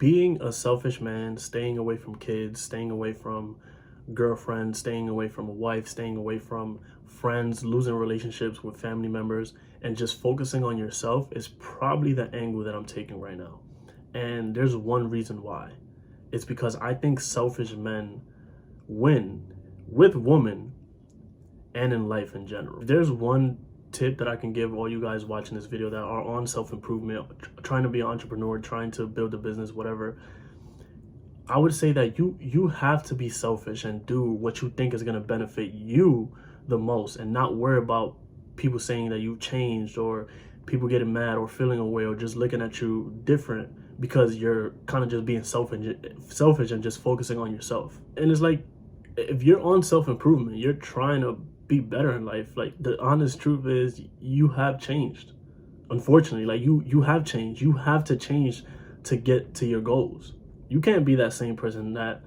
being a selfish man, staying away from kids, staying away from girlfriends, staying away from a wife, staying away from friends, losing relationships with family members, and just focusing on yourself is probably the angle that I'm taking right now. And there's one reason why. It's because I think selfish men win with women and in life in general. If there's one tip that I can give all you guys watching this video that are on self-improvement, trying to be an entrepreneur, trying to build a business, whatever, I would say that you have to be selfish and do what you think is going to benefit you the most, and not worry about people saying that you've changed, or people getting mad or feeling away or just looking at you different because you're kind of just being selfish and just focusing on yourself. And it's like, if you're on self-improvement, you're trying to be better in life. Like, the honest truth is you have changed. Unfortunately, like you have changed. You have to change to get to your goals. You can't be that same person that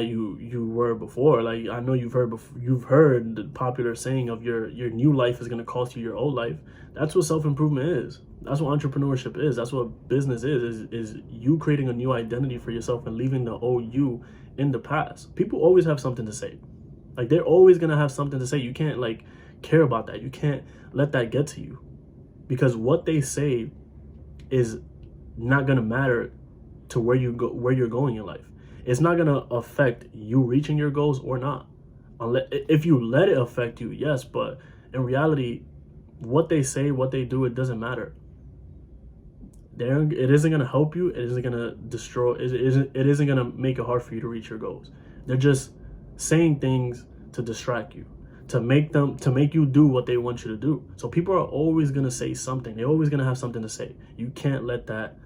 you were before. Like, I know you've heard the popular saying of your new life is going to cost you your old life. That's what self-improvement is. That's what entrepreneurship is. That's what business is you creating a new identity for yourself and leaving the old you in the past. People always have something to say. Like, they're always going to have something to say. You can't like care about that. You can't let that get to you, because what they say is not going to matter to where you're going in life. It's not going to affect you reaching your goals or not. If you let it affect you, yes, but in reality, what they say, what they do, it doesn't matter. It isn't going to help you. It isn't going to destroy. It isn't going to make it hard for you to reach your goals. They're just saying things to distract you, to make you do what they want you to do. So people are always going to say something. They're always going to have something to say. You can't let that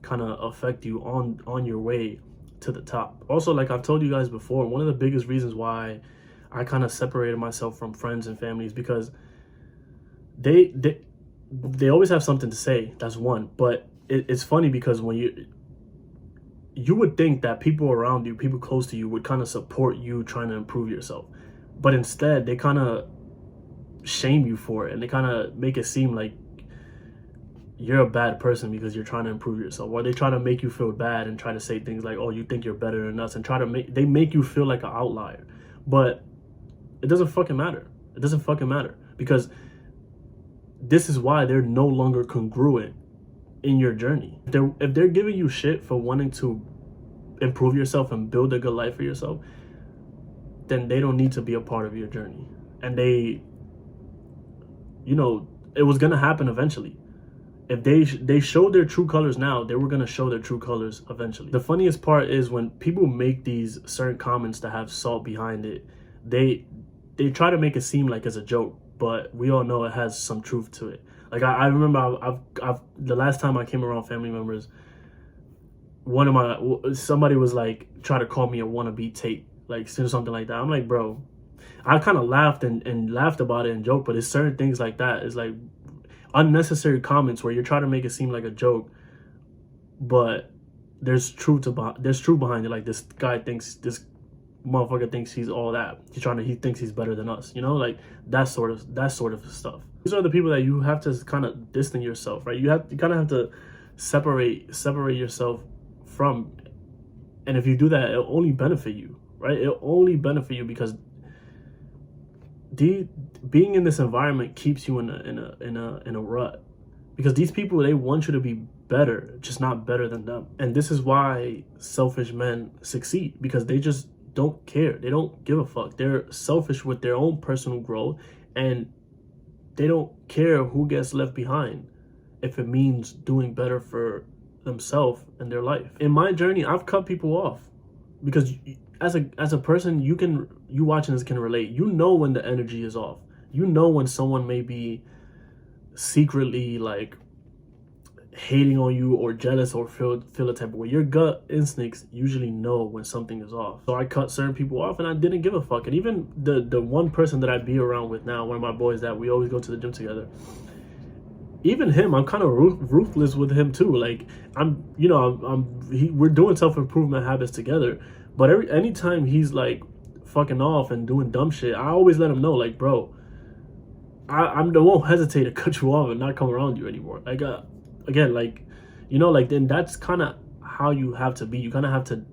kind of affect you on your way to the top. Also, like I've told you guys before, one of the biggest reasons why I kind of separated myself from friends and families, because they always have something to say. That's one. But it's funny because when you would think that people around you, people close to you, would kind of support you trying to improve yourself, but instead they kind of shame you for it, and they kind of make it seem like you're a bad person because you're trying to improve yourself, or they try to make you feel bad and try to say things like, oh, you think you're better than us, and they make you feel like an outlier. But it doesn't fucking matter. It doesn't fucking matter, because this is why they're no longer congruent in your journey. If they're giving you shit for wanting to improve yourself and build a good life for yourself, then they don't need to be a part of your journey. And it was gonna happen eventually. If they showed their true colors now, they were going to show their true colors eventually. The funniest part is when people make these certain comments that have salt behind it, they try to make it seem like it's a joke, but we all know it has some truth to it. Like, I remember the last time I came around family members, somebody was like trying to call me a wannabe Tate, like something like that. I'm like, bro, I kind of laughed and laughed about it and joked, but it's certain things like that. It's like unnecessary comments where you're trying to make it seem like a joke, but there's truth behind it. Like, this motherfucker thinks he's all that. He thinks he's better than us, like that sort of stuff. These are the people that you have to kind of distance yourself, right? You kind of have to separate yourself from. And if you do that, it'll only benefit you, right? It'll only benefit you, because being in this environment keeps you in a rut, because these people, they want you to be better, just not better than them. And this is why selfish men succeed, because they just don't care. They don't give a fuck. They're selfish with their own personal growth, and they don't care who gets left behind if it means doing better for themselves and their life. In my journey, I've cut people off, because as a person, you watching this can relate. You know when the energy is off. You know when someone may be secretly like hating on you or jealous or feel a type of way. Your gut instincts usually know when something is off. So I cut certain people off, and I didn't give a fuck. And even the one person that I be around with now, one of my boys that we always go to the gym together, even him, I'm kind of ruthless with him too. Like, we're doing self-improvement habits together, but anytime he's like fucking off and doing dumb shit, I always let him know, like, bro, I won't hesitate to cut you off and not come around you anymore. Like, again, like, like, then that's kind of how you have to be. You kind of have to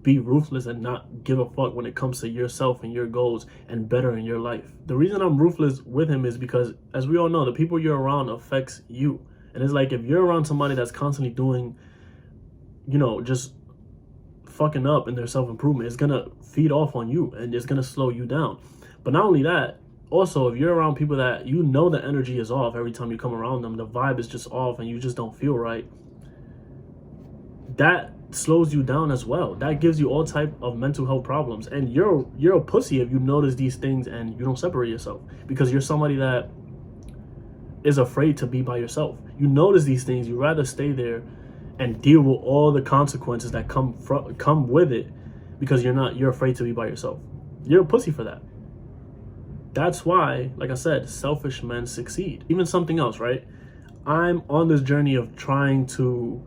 be ruthless and not give a fuck when it comes to yourself and your goals and bettering your life. The reason I'm ruthless with him is because, as we all know, the people you're around affects you. And it's like, if you're around somebody that's constantly doing, just fucking up in their self-improvement, it's gonna feed off on you and it's gonna slow you down. But not only that, also, if you're around people that the energy is off every time you come around them, the vibe is just off and you just don't feel right, that slows you down as well. That gives you all type of mental health problems. And you're a pussy if you notice these things and you don't separate yourself, because you're somebody that is afraid to be by yourself. You notice these things, you rather stay there and deal with all the consequences that come with it, because you're afraid to be by yourself. You're a pussy for that. That's why, like I said, selfish men succeed. Even something else, right? I'm on this journey of trying to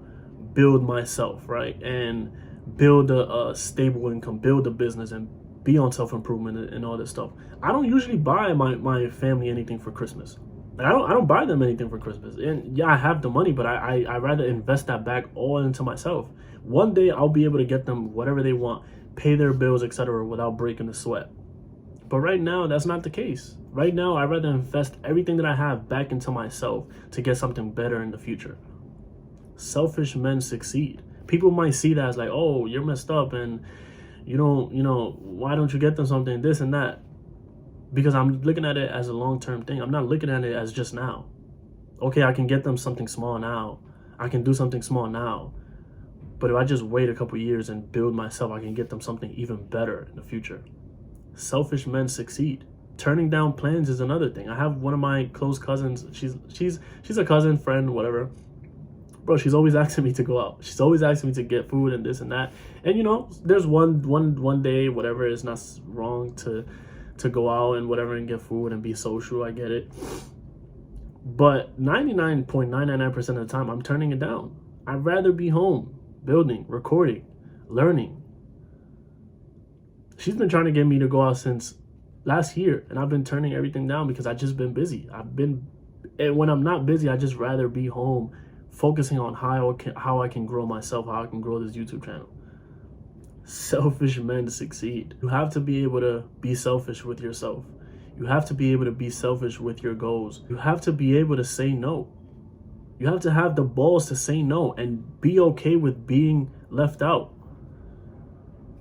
build myself, right? And build a stable income, build a business, and be on self-improvement and all this stuff. I don't usually buy my family anything for Christmas. Like, I don't buy them anything for Christmas. And yeah, I have the money, but I rather invest that back all into myself. One day I'll be able to get them whatever they want, pay their bills, etc., without breaking a sweat. But right now, that's not the case. Right now, I'd rather invest everything that I have back into myself to get something better in the future. Selfish men succeed. People might see that as like, oh, you're messed up and why don't you get them something, this and that? Because I'm looking at it as a long-term thing. I'm not looking at it as just now. Okay, I can get them something small now. I can do something small now. But if I just wait a couple years and build myself, I can get them something even better in the future. Selfish men succeed. Turning down plans is another thing. I have one of my close cousins. She's a cousin, friend, whatever. Bro, she's always asking me to go out. She's always asking me to get food and this and that. And there's one day, whatever, it's not wrong to go out and whatever and get food and be social. I get it. But 99.999% of the time, I'm turning it down. I'd rather be home, building, recording, learning. She's been trying to get me to go out since last year, and I've been turning everything down because I've just been busy. And when I'm not busy, I just rather be home, focusing on how I can grow myself, how I can grow this YouTube channel. Selfish men succeed. You have to be able to be selfish with yourself. You have to be able to be selfish with your goals. You have to be able to say no. You have to have the balls to say no and be okay with being left out.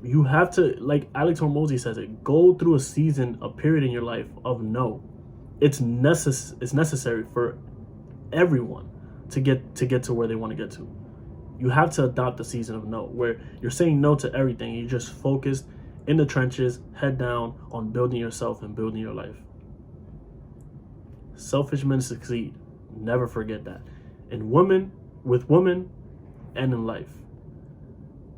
You have to, like Alex Hormozy says it, go through a period in your life of no. It's necessary for everyone to get to where they want to get to. You have to adopt a season of no, where you're saying no to everything. You're just focused in the trenches, head down on building yourself and building your life. Selfish men succeed. Never forget that. And with women, and in life.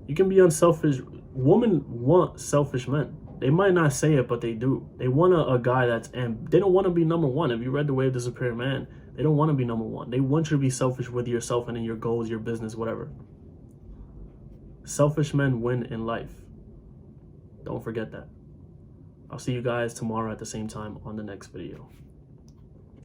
You can be unselfish. Women want selfish men. They might not say it, but they do. They want a guy they don't want to be number one. If you read The Way of the Superior Man, they don't want to be number one. They want you to be selfish with yourself and in your goals, your business, whatever. Selfish men win in life. Don't forget that. I'll see you guys tomorrow at the same time on the next video.